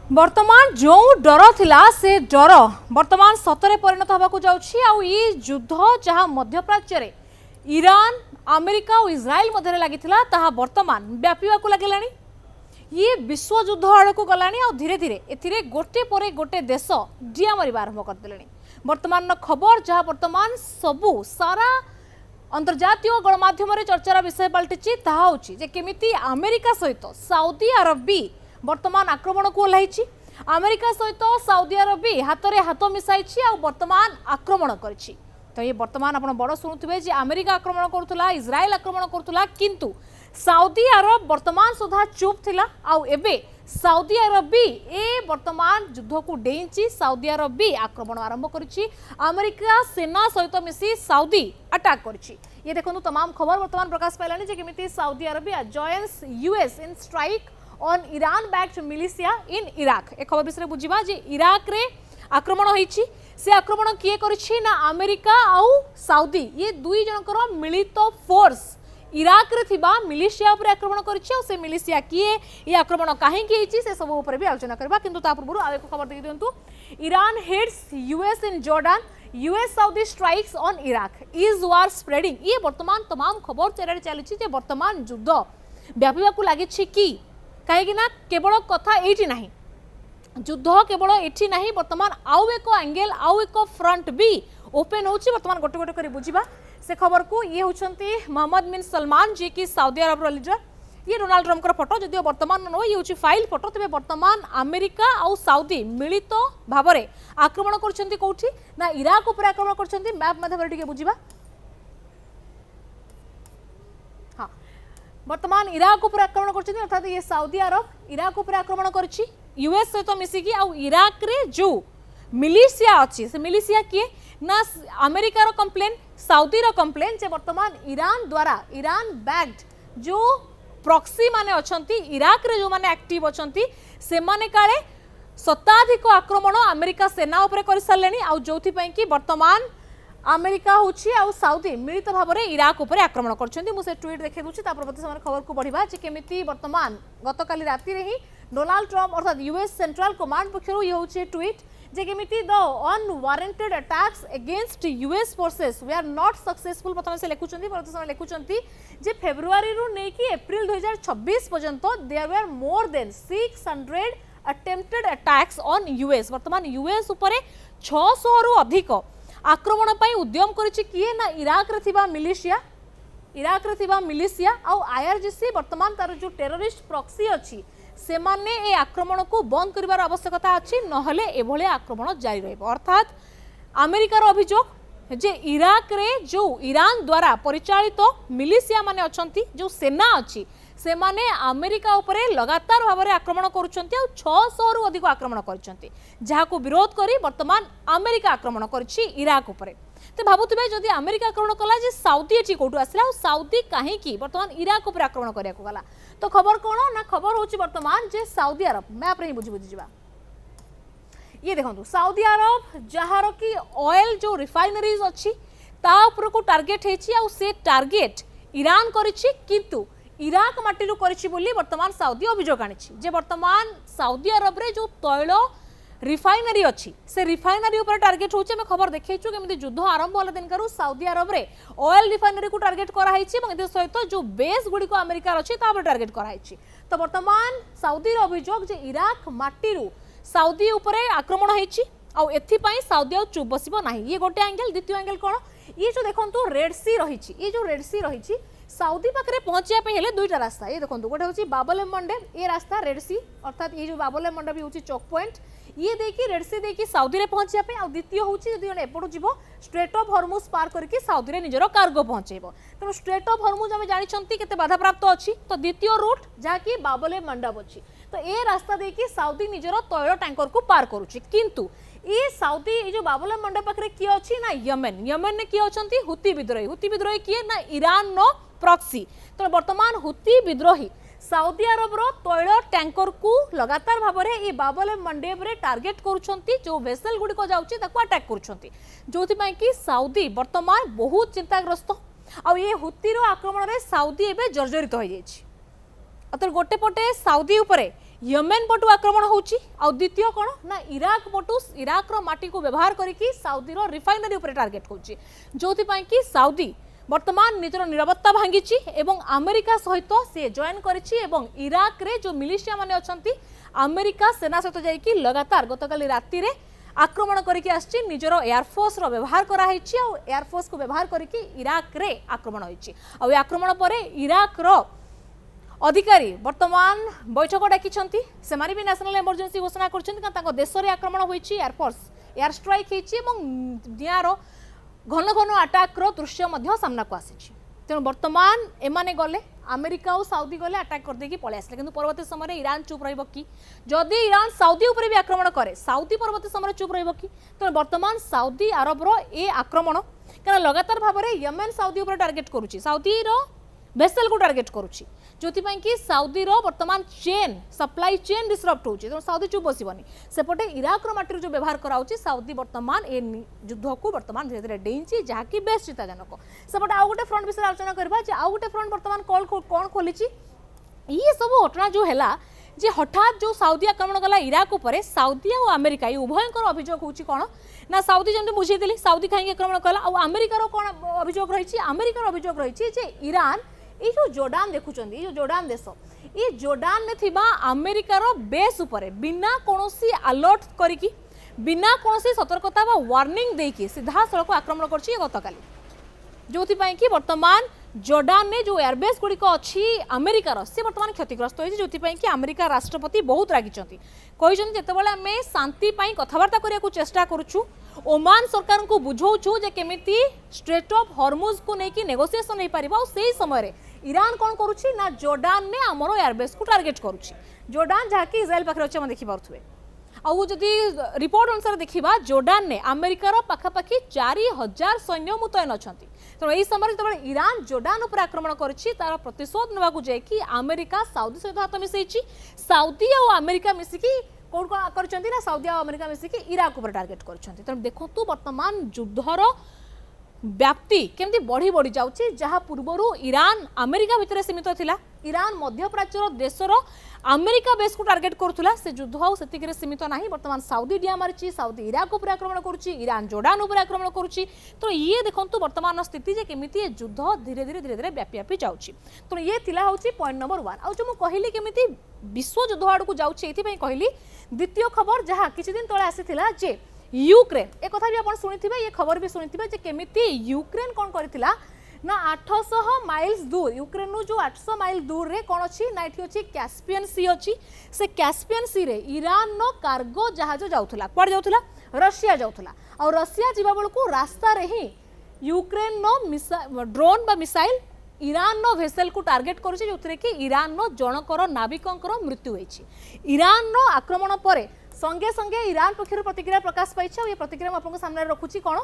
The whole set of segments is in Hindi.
वर्तमान जो डर थिला से डर वर्तमान सतरे परिणत होगा जाउछि आउ ई युद्ध जहाँ मध्यप्राच्य रे ईरान अमेरिका और इज्राइल मध्य लगी ताहा वर्तमान व्यापीवा लगिलानी ये विश्व युद्ध आड़ को गलानी और धीरे धीरे एथिरे गोटे पर गोटे देश डिया मारिबा आरंभ करदेलेनी। वर्तमान खबर जहाँ वर्तमान सबू सारा अंतर्जातीय गणमाध्यम चर्चार विषय पलटिछि ताहा होछि जे केमिति अमेरिका सहित सऊदी अरब भी वर्तमान आक्रमण को ओह्लाई। अमेरिका सहित सऊदी अरब भी हाथ में हाथ मिसाई वर्तमान आक्रमण करिछि। तो ये वर्तमान आप बड़ शुणुवे जे अमेरिका आक्रमण करुला इज्राइल आक्रमण करुला किंतु सऊदी अरब वर्तमान सुधा चुप थिला आउ एबे सऊदी अरब भी ए वर्तमान युद्ध को डेइछि। सऊदी अरब भी आक्रमण आरंभ करिछि। अमेरिका सेना सहित मिसी सऊदी अटैक करिछि। ये देखो तमाम खबर वर्तमान प्रकाश पाइलानी जे केमिति Saudi Arabia joins US in strike on Iran backed militia in Iraq. एक खबर विषय बुझिबा जे इराक रे आक्रमण होइछि। से आक्रमण किए करिछि ना अमेरिका आउ सऊदी ये दुई जनकर मिलित फोर्स इराक रे थिबा मिलिशिया ऊपर आक्रमण करिछि। और से मिलिशिया किए ये आक्रमण काहे की हिछि से सब ऊपर भी आलोचना करबा किंतु ता पूर्व आ एक खबर देखि दियंतु। Iran hits US in Jordan US Saudi strikes on Iraq is war spreading. ये वर्तमान तमाम खबर चेरारे चलिछि जे वर्तमान युद्ध व्यापीबा को लागिछि कि कहीं केवल कथा ये ना युद्ध केवल ये ना वर्तमान आउ एक एंगल आउ एक फ्रंट भी ओपन होची। वर्तमान गोटे गोटे कर बुझा से खबर को ये होती मोहम्मद बिन सलमान जी की सऊदी अरब लीडर। ये डोनाल्ड ट्रम्प फोटो जदिव वर्तमान नो ये फाइल फोटो तेज वर्तमान अमेरिका आउ सऊदी मिलित भाव में आक्रमण करोटी ना इराक उपर आक्रमण कर मैप माध्यम बुझा। हाँ वर्तमान इराक उपर आक्रमण कर अर्थात ये सऊदी अरब इराक उपर आक्रमण करिछि यूएस सहित मिसिकी आउ इराक रे जो मिलिशिया अच्छी से मिलिशिया किए ना अमेरिका रो कंप्लेन सऊदी रो कंप्लेन जे वर्तमान ईरान द्वारा ईरान बैक्ड जो प्रॉक्सी माने अछंती इराक रे जो माने एक्टिव अछंती से माने काले शताधिक आक्रमण अमेरिका सेना ऊपर कर सारलेनी आउ जोथि पई कि वर्तमान अमेरिका होची आउ सऊदी मिलित भाव में इराक उपर आक्रमण करछंती। मुझे ट्वीट देखे दूची तापर समय खबर को बढ़िबा जे केमिति वर्तमान गतकाली राति रे ही डोनाल्ड ट्रम्प अर्थात यूएस सेंट्रल कमांड पक्षरु ये होची ट्वीट जे केमिति the unwarranted attacks against US forces we are not successful. प्रथम से लिखुचंती परत समय लिखुचंती जे फेब्रुआरी रु नै कि अप्रैल 2026 पर्यंत there were more than 600 attempted attacks on US. वर्तमान यूएस ऊपर 600 रु अधिक आक्रमण पाई उद्यम करिछि किए ना इराक रे थिबा मिलिशिया आउ आईआरजीसी वर्तमान तार जो टेररिस्ट प्रॉक्सी अछि से माने ए आक्रमण को बंद करिवार आवश्यकता अछि नहले एभले आक्रमण जारी रहबो। अर्थात अमेरिकार अभियोग जे इराक रे जो ईरान द्वारा परिचालित मिलिशिया माने अछंती जो सेना अछि से माने अमेरिका उपरे लगातार भाव में आक्रमण करुछंती और 600 रु अधिक आक्रमण करिसंती जहाको विरोध करी वर्तमान अमेरिका आक्रमण करिछि इराक उपरे। तो भाबुथिबे जदि अमेरिका आक्रमण कला जे सऊदी एठी कोठु आसिला और सऊदी काहे की वर्तमान इराक उपरे आक्रमण करिया को गला। तो खबर कोन ना खबर होची वर्तमान जे सऊदी अरब मैप रे बुझी जिबा। ये देखंतु सऊदी अरब जहार की ऑयल जो रिफाइनरीज अछि ता ऊपर को टारगेट हेछि और से टारगेट ईरान करिछि किंतु इराक माटी करिछि बोली वर्तमान सऊदी अभियोग आनिछि जे वर्तमान सऊदी अरब रे जो तैल रिफाइनरी अच्छी से रिफाइनरी ऊपर टारगेट होछि। हम खबर देखैछु केमिति युद्ध आरंभ होला दिन करू सऊदी अरब रे ऑयल रिफाइनरी को टारगेट करा हिछि एवं ए सहित जो बेस गुडी को अमेरिका अछि ता पर टारगेट करा हिछि। तो वर्तमान सऊदी रो अभियोग जे इराक माटी रु सऊदी ऊपर आक्रमण होइछि आ एथि पई सऊदी चुप बसिबो नाही। ये गोटे एंगल द्वितीय एंगल कोन ये जो देखंतु रेड सी रहिछि ये जो रेड सी रहिछि सऊदी पाखरे पहुंचिया पे हेले दुईटा रास्ता। ये देखंतु गोटे होछि बाबल मंडेब ये रास्ता रेड सी अर्थात ये जो बाबल मंडेब भी होछि चौक पॉइंट ये देखी रेड सी देखी सऊदी रे पहुंचिया पे आ द्वितीय होछि जदि जने एपटो जीवो स्ट्रेट ऑफ हॉर्मुज पार करके सऊदी रे निजरो कार्गो पहुंचेबो। तेनो स्ट्रेट ऑफ हॉर्मुज हम जानि छंती केते बाधा प्राप्त अछि तो द्वितीय रूट जहा कि बाबले मंडप अछि तो ए रास्ता देखी सऊदी निजरो तैल टैंकर को पार करूछि किंतु ये सऊदी ये जो बाबले मंडप पाखरे किए अछि ना यमन ने किए अछंती हुती विद्रोही किए ना ईरान नो प्रॉक्सी। तो वर्तमान हुती विद्रोही सऊदी अरब रो तैल टैंकर को लगातार भाव में ये बाबल मंडेब रे टार्गेट करुछंती जो वेसल गुडी को जाउची ताको अटैक करुछंती जोथि पई कि सऊदी वर्तमान बहुत चिंताग्रस्त आ ये हुती रो आक्रमण रे सऊदी एबे जर्जरित हो जायछि। अतर गोटे पटे सऊदी उपरे यमेन पटु आक्रमण होची आ द्वितीय कौन ना इराक पटु इराक रो माटी को व्यवहार करके साउदी रो रिफाइनरी उपर टार्गेट होची जोथि पई कि साउदी वर्तमान निजर निरापत्ता भांगी एवं अमेरिका सहित से जॉइन करिछि एवं इराक रे जो मिलिशिया माने अछंती अमेरिका सेना सहित जाइकी लगातार गतकाली राति रे आक्रमण करके आछि निजर एयरफोर्स रो व्यवहार करा हिछि आ एयरफोर्स को व्यवहार करके इराक रे आक्रमण होइछि आ आक्रमण परे इराक रो अधिकारी वर्तमान बैठक डाकी से भी नेशनल इमरजेंसी घोषणा कर देश में आक्रमण होइछि एयरफोर्स एयर स्ट्राइक होइछि एवं निआर घन घन अटैक रो दृश्य मध्य सामना को आसी तेणु वर्तमान एमाने गले अमेरिका और साउदी गले अटैक कर देकी पळे आसले किंतु परवर्ती समय ईरान चुप रहिबो कि जदि ईरान साउदी ऊपर भी आक्रमण करे साउदी परवर्ती समय चुप रहिबो कि तेणु वर्तमान साउदी अरब रो ए आक्रमण कारण लगातार भाव में यमेन साउदी ऊपर टार्गेट करूछि साउदी रो वेसल को टार्गेट करूछि जोथि पई कि साउदी रो वर्तमान चेन सप्लाई चेन डिसरप्ट होछि तो साउदी चुप बसिबनी सेपटे इराक रो माटी जो व्यवहार कराउछि साउदी वर्तमान ए युद्ध को वर्तमान धीरे धीरे डेइछि जहा कि बेस चिंताजनक सेपटे आउ गोटे फ्रंट विषय आलोचना करबा जे आउ गोटे फ्रंट वर्तमान कोन खोलिछि ये सब घटना जो हैला जे हठात जो साउदी आक्रमण कला इराक उपरे साउदी और अमेरिका ये उभयंकर अभियोग होछि कोन ना साउदी जंतु बुझेइतली साउदी खाई आक्रमण कला और अमेरिका रो कोन अभियोग रहिछि अमेरिका रो अभियोग रहिछि जे ईरान ये जो जोर्डान देखुं ये जोर्डान देश ये जोर्डान में थिबा अमेरिकार बेस उपरे बिना कोनोसी अलर्ट करिकी बिना कोनोसी सतर्कता बा वार्निंग देकी सीधा सड़क आक्रमण करछि गतकाली जोथि पई कि वर्तमान जोर्डान ने जो एयरबेस गुड़िक अच्छी अमेरिकार से वर्तमान क्षतिग्रस्त होती जोथि पई कि अमेरिका राष्ट्रपति बहुत रागिचंती कहिसंती जेतेबेले आमे शांति पई कथबार्ता करिया को चेष्टा करूछु ओमान सरकार को बुझौछु जे केमिति स्ट्रेट ऑफ हॉर्मुज को नेकी नेगोशिएशन नहीं पारिबा और सेही समय रे ईरान कोन करूछि ना जोर्डान ने हमरो एयरबेस को टार्गेट करूछि जोर्डान जहाँकि इज्राएल पाखे अच्छे हम देखि पारुथुवे आउ जदि रिपोर्ट अनुसार देखा जोर्डान ने अमेरिकार पाखापाखि 4000 सैन्य मुतयन अच्छा तेणु यही समय जो ईरान जोर्डान उपर आक्रमण करिछि तार प्रतिशोध नेबाकू जाइकि अमेरिका साउदी सहित हाथ मिसेइछि साउदी और अमेरिका मिसिकी कौन करछंती ना साउदी और अमेरिका मिसिकी इराक उपर टार्गेट करछंती तेणु देखंतु वर्तमान युद्धर व्याप्ति केमती बढ़ी बढ़ी जाउछि जहाँ पूर्वरु ईरान अमेरिका भितर सीमित थिला ईरान मध्यप्राच्यर देशर अमेरिका बेस को टार्गेट करुला से युद्ध आउ सेतिकरे सीमित नाही वर्तमान साउदी डिया मारिछि साउदी इराक उपर आक्रमण करुछि ईरान जोर्डान उपर आक्रमण करुछि तो ये देखंतु वर्तमान स्थिति जे केमिति ये युद्ध धीरे धीरे व्यापी जाउछि तो ये थिला होछि पॉइंट नंबर 1 आउ जो मु कहिली केमिति विश्व युद्ध आड़ को जाउछि एथि पई कहिली द्वितीय खबर जहाँ किछि दिन तळे आसीथिला जे यूक्रेन एक कथा भी आपण सुनिथिबे ये खबर भी सुनिथिबे जे केमिति यूक्रेन कोन करथिला ना 800 माइल्स दूर यूक्रेन नु जो 800 माइल दूर रे कोन अछि ना एठी अछि कैस्पियन सी अछि से कैस्पियन सी रे ईरान नो कार्गो जहाज जाउथला क्वाड जाउथला रशिया जाउथला और रशिया जीवा बेलकू रास्ता रे ही यूक्रेन नो ड्रोन बा मिसाइल ईरान नो वेसल को टार्गेट करूछि जोथरे कि ईरान नो जनकर नाविकंकर मृत्यु होइछि ईरान नो आक्रमण परे संगे संगे ईरान पक्षर प्रतिक्रिया प्रकाश पाई ये प्रतिक्रिया आपको सामने रखुची कौन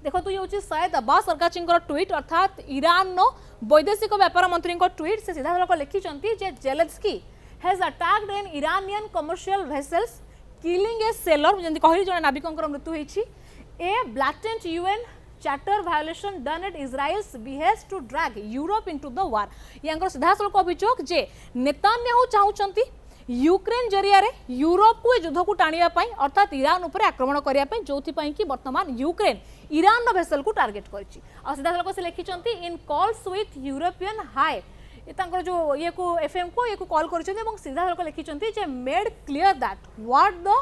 देखो तो ये हूँ सैयद अब्बास अरगाची ट्वीट अर्थात ईरान नो वैदेशिक व्यापार मंत्री ट्वीट से सीधा सड़क लिखिं Zelensky has attacked an Iranian commercial vessels killing a sailor जंती कहली जने नाविकंकर मृत्यु होइछि a blatant UN charter violation done at Israel's behest to drag Europe into the war यांकर सीधा सड़क अभियोग जे नेतान्याहू चाहूचंती यूक्रेन जरिया रे यूरोप को युद्ध को टाणिया पाई अर्थात ईरान उपर आक्रमण करिया पाई जोथि पाई कि वर्तमान यूक्रेन ईरान नो वेसल को टार्गेट करछि आ सीधा सड़क से लिखिचंती इन कॉल्स विथ यूरोपियन हाई ये तांकर जो ये को एफएम को ये को कॉल करछथि एवं सीधा सड़क लिखिचंती जे made clear that what the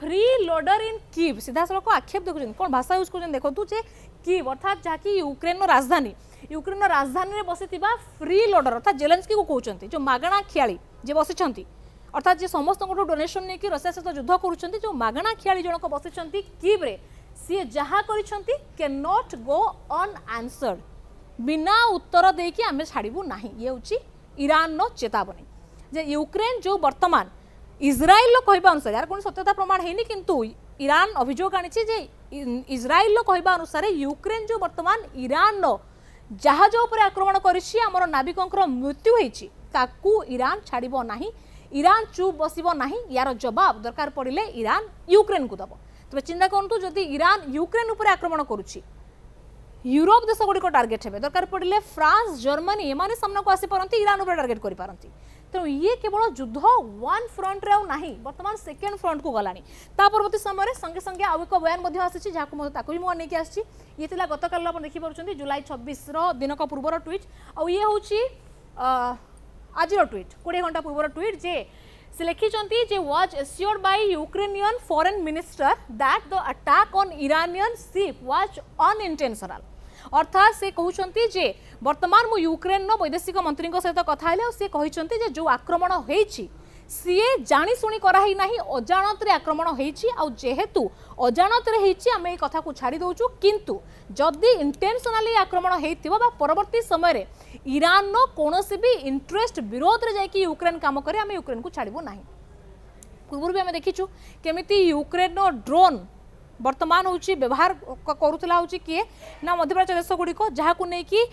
freeloader in Kyiv सीधा सड़क आक्षेप देखुछन कोन भाषा यूज करछन देखंतु जे कीव अर्थात जाकी यूक्रेन नो राजधानी रे बसितिबा फ्री लोडर अर्थात जेलेंस्की को कहउचंती जो मागणा खियाली जे बसिचंती अर्थात जे समस्त डोनेशन नहीं कि रशिया सहित युद्ध करुँच जो मागणा खियाली जनक बसी कीव रे सी जहाँ कैन नॉट गो अनआंसर्ड बिना उत्तर देकी आमे छाड़बू नहीं ये हूँ ईरान नो चेतावनी जे यूक्रेन जो वर्तमान इज्राइल कहवा अनुसार यार कौन सत्यता प्रमाण है किंतु ईरान अभियोग आनी जे इज्राइल कहवा अनुसार यूक्रेन जो वर्तमान ईरान नो जहाज उपर आक्रमण कर नाविकंकर मृत्यु होती ताकू ईरान छाड़ब नहीं ईरान चुप बसब नहीं यार जवाब दरकार पड़े ईरान यूक्रेन को दब तेज चिंता करूँ जदि ईरान यूक्रेन उपर आक्रमण करुच्ची यूरोप देश गुड़िक टार्गेट हे दरकार पड़े फ्रांस जर्मनी एमाने सामना को आसी पारती ईरान उपर टार्गेट करि पारती तेणु ये केवल युद्ध वन फ्रंट रे नहीं बर्तमान सेकेंड फ्रंट को गलानी ता परवर्ती समय संगे संगे आउ एक बयान आसी नहीं आसी ये गतकाल आप देखिपुर जुलाई 26 दिनक पूर्वर ट्वीट आउ ये हूँ आज ट्वीट 20 घंटा पूर्वर ट्वीट जे से लिखिंट जे was assured by Ukrainian foreign minister that the attack on Iranian ship was unintentional अर्थात से कहते जे वर्तमान मु यूक्रेन वैदेशिक मंत्री सहित कथा से कहते जे जो आक्रमण होईछि सीए जानी शुणी कराई नाही अजाणत आक्रमण होईछि आ जेहेतु अजाणत आम ये कथा को छाड़ी दउछु किंतु जदि इंटेंशनली आक्रमण होइतिबो बा परवर्ती समय ईरान नो कोनोसी भी इंटरेस्ट विरोध रे जाय कि यूक्रेन काम करे आम यूक्रेन को छाड़बो नाही पूर्व भी आम देखीचु केमिति यूक्रेन नो ड्रोन वर्तमान हूँ व्यवहार करुला हूँ किए ना मध्यप्राच्य देश गुड़िक जहाँ को लेकिन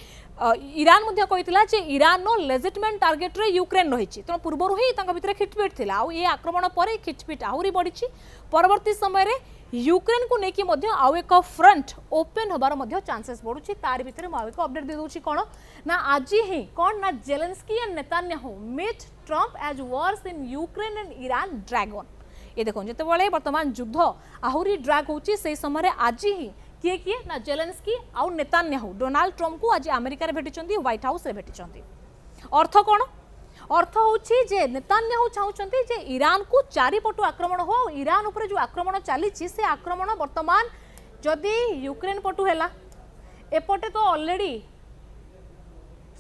ईरान कही ईरान नो लेजिटमेंट टार्गेट रे यूक्रेन रही तेणु पूर्व ही भितर खिटपिट थी आउ ये आक्रमण पर खिटपिट आहरी बढ़ी परवर्ती समय यूक्रेन को लेकिन आउ एक फ्रंट ओपन होबार चांसेस बढ़ुची तार भितर मुझे एक अपडेट दे दूसरी कौन ना आज ही कौन ना Zelensky and Netanyahu meet Trump as wars in Ukraine and Iran dragon ये देखो जिते वर्तमान युद्ध आहरी ड्रैग होची से समय आज ही किए किए ना जेलेंस्की आउ नेतान्याहू डोनाल्ड ट्रंप को आज अमेरिका रे भेटिचंती व्हाइट हाउस रे भेटिचंती अर्थ कौन अर्थ होची जे नेतान्याहू चाहउचंती जे ईरान को चारिपटु आक्रमण हो ईरान ऊपर जो आक्रमण चली से आक्रमण वर्तमान जदि यूक्रेन पटु हैला एपटे तो ऑलरेडी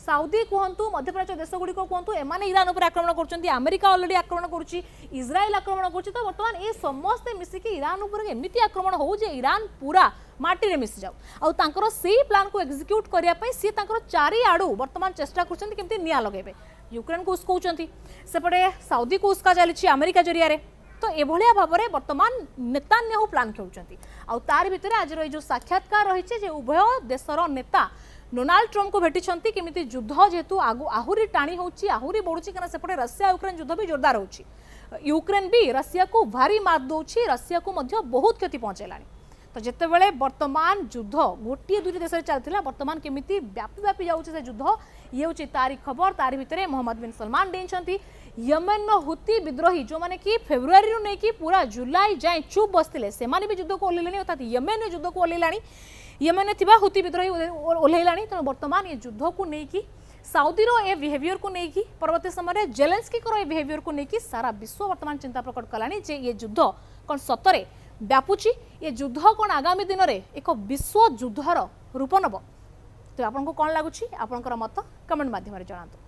साउदी कहतु मध्यप्राच्य देश गुड़िक कहतु एमाने ईरान उपर आक्रमण कर अमेरिका ऑलरेडी आक्रमण करुच्ची इज्राएल आक्रमण कर तो बर्तमान ये समस्ते मिसिकी ईरान उपर एमती आक्रमण हो जे ईरान पूरा माटी रे मिसी जाऊ आउर से प्लान को एक्जिक्यूट करने सी चारिआड़ू बर्तमान चेष्टा करमती निआ लगे यूक्रेन को उस्कौंट सेपटे साउदी को उस्का चली अमेरिका जरिया तो एभलिया भाव में वर्तमान नेतान्याहू प्लान खेलुंट आउ तार भितर आज जो साक्षात्कार रही उभय देशर नेता डोनाल्ड ट्रंप को भेटी केमिति युद्ध जेहेतु आहरी टाणी होची आहरी बढ़ुची कारण सेपटे रशिया यूक्रेन युद्ध भी जोरदार होची यूक्रेन भी रशिया को भारी मार दौची रशिया को मध्य बहुत क्षति पहुंचेलानी तो जितेबाला वर्तमान युद्ध गोटे दुई देश चलता वर्तमान केमिति व्यापी व्यापी जाऊँच से युद्ध ये हूँ तारी खबर तारी भितर मोहम्मद बिन सलमान डेइंछंती यमेन हुती विद्रोही जो माने कि फेब्रुआरी नहीं कि पूरा जुलाई जाए चुप बसते से भी युद्ध को ओह्लैले अर्थात यमेन युद्ध को ओह्लैलानी यमेन थिबा हुती विद्रोही ओह्लैलानी तेणु वर्तमान ये युद्ध को लेकिन साउदी रो ए बिहेवियर को लेकिन परवर्ती समय जेलेंस्की ए बिहेवियर को लेकिन सारा विश्व वर्तमान चिंता प्रकट कलानी जे ये युद्ध कौन सतरे व्यापुची ये युद्ध कौन आगामी दिन में एक विश्व युद्धर रूप नब तो आपको कौन लगुच आपंकर मत कमेंट माध्यम जनातु।